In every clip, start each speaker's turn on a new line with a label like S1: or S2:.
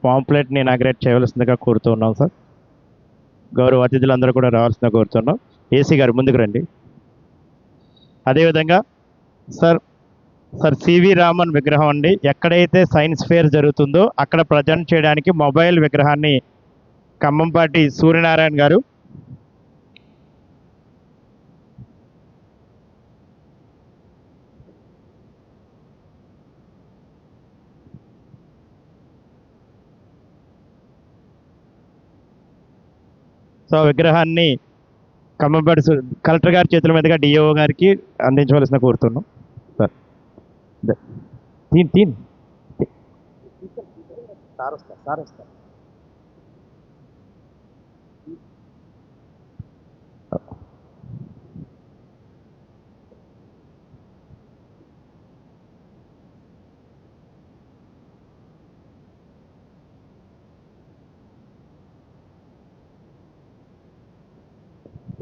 S1: పాంప్లెట్ని inaugurate చేయవలసిందిగా కోరుతున్నాం sir. గౌరవ అతిథులందరూ కూడా రావాల్సిందిగా కోరుతున్నాం. ఏసీ గారు ముందుకు రండి. అదేవిధంగా సార్ సివి రామన్ విగ్రహం అండి, ఎక్కడైతే సైన్స్ ఫేర్ జరుగుతుందో అక్కడ ప్రజెంట్ చేయడానికి మొబైల్ విగ్రహాన్ని ఖమ్మంపాటి సూర్యనారాయణ గారు విగ్రహాన్ని ఖమ్మంపాటి కలెక్టర్ గారి చేతుల మీదుగా డిఓ గారికి అందించవలసిన కోరుతున్నాం సార్. తీన్ సార్ వస్తారు.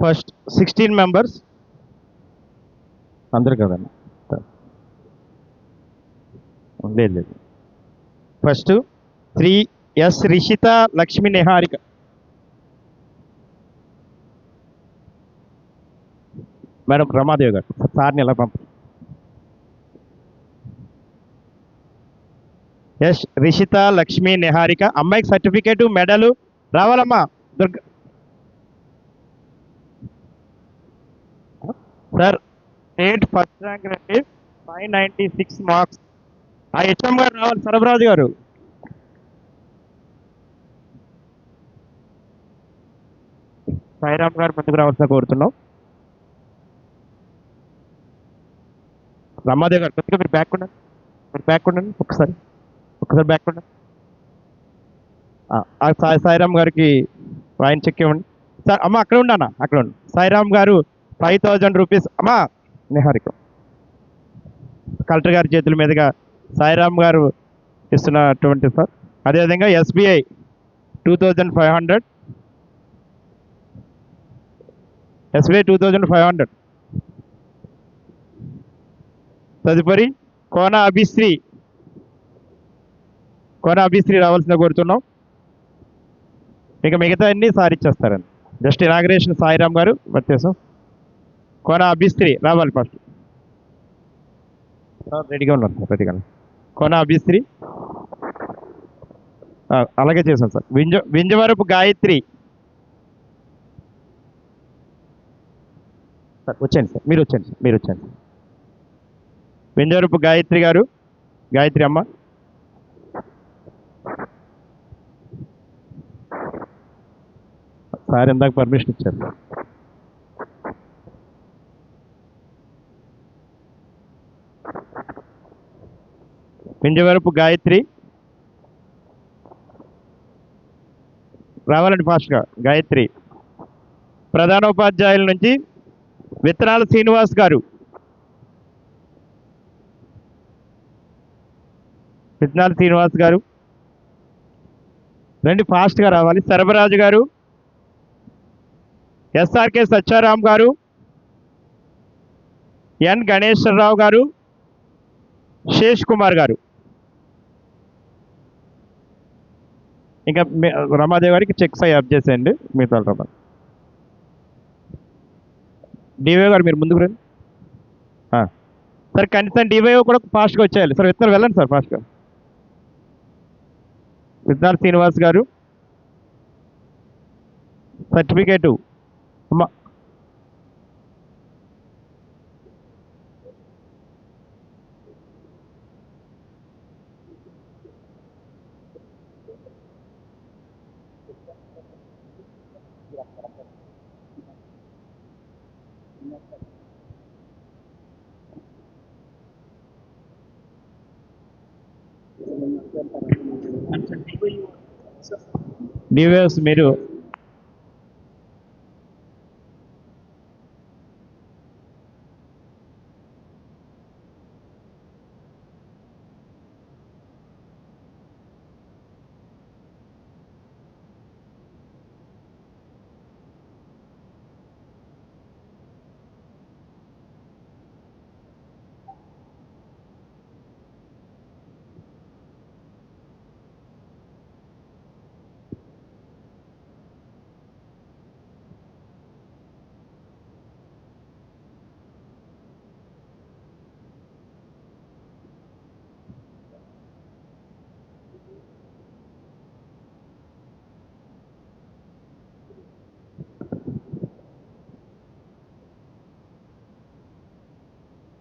S1: ఫస్ట్ 16 మెంబర్స్ అందరు కదండి. లేదు. First 3 S Rishitha Lakshmi Niharika. Madam Ramadevi garu సార్ని ఎలా పంప. ఎస్ రిషిత లక్ష్మి నిహారిక. అమ్మాయికి సర్టిఫికేటు మెడలు రావాలమ్మా. సార్ స్టేట్ ఫస్ట్ ర్యాంక్ రండి, 596 మార్క్స్. ఆ హెచ్ఎం గారు రావాలి, సరఫరాజు గారు. సాయిరామ్ గారు ముందుకు రావాల్సిన కోరుతున్నాం. రమాదేవి గారు కొద్దిగా మీరు బ్యాక్ ఉండండి ఒకసారి బ్యాక్ ఉండండి. సాయిరామ్ గారికి ఆయన చెక్ ఇవ్వండి సార్. అమ్మ అక్కడ ఉండనా, అక్కడ ఉండి. సాయిరామ్ గారు 5000 రూపీస్. అమ్మా నిహారిక కలెక్టర్ గారి చేతుల మీదుగా సాయిరామ్ గారు ఇస్తున్నటువంటి సార్. అదేవిధంగా ఎస్బీఐ 2500. ఎస్బీఐ 2500. తదుపరి కోన అభిశ్రీ రావాల్సిన కోరుతున్నాం. ఇక మిగతా అన్ని సార్ ఇచ్చేస్తారండి. జస్ట్ ఇనాగ్రేషన్ సాయిరామ్ గారు వచ్చేసాం. కోన అభిశ్రీ రావాలి ఫస్ట్. రెడీగా ఉన్నారు సార్, రెడీగా. కోన అభిశ్రీ అలాగే చేశాం సార్. వింజవరపు గాయత్రి సార్. వచ్చేయండి సార్, మీరు వచ్చేయండి. వింజవరపు గాయత్రి గారు, గాయత్రి అమ్మ. సార్ ఇందాక పర్మిషన్ ఇచ్చారు. వింజవరపు గాయత్రి రావాలండి ఫాస్ట్గా. గాయత్రి. ప్రధానోపాధ్యాయుల నుంచి విత్తనాల శ్రీనివాస్ గారు. రండి, ఫాస్ట్గా రావాలి. సర్వరాజు గారు, ఎస్ఆర్కే సత్యారాం గారు, ఎన్ గణేశ్వరరావు గారు, శేష్ కుమార్ గారు. ఇంకా రమాదేవి గారికి చెక్స్ అయ్యి అప్ చేసేయండి. మిగతా రమా డివైఓ గారు మీరు ముందుకు రండి సార్. కనీసం డివైఓ కూడా ఫాస్ట్గా వచ్చేయాలి సార్. విత్తనాలు వెళ్ళండి సార్ ఫాస్ట్గా. విత్తనాల శ్రీనివాస్ గారు సర్టిఫికేటు. అమ్మ డివైఎస్ మీరు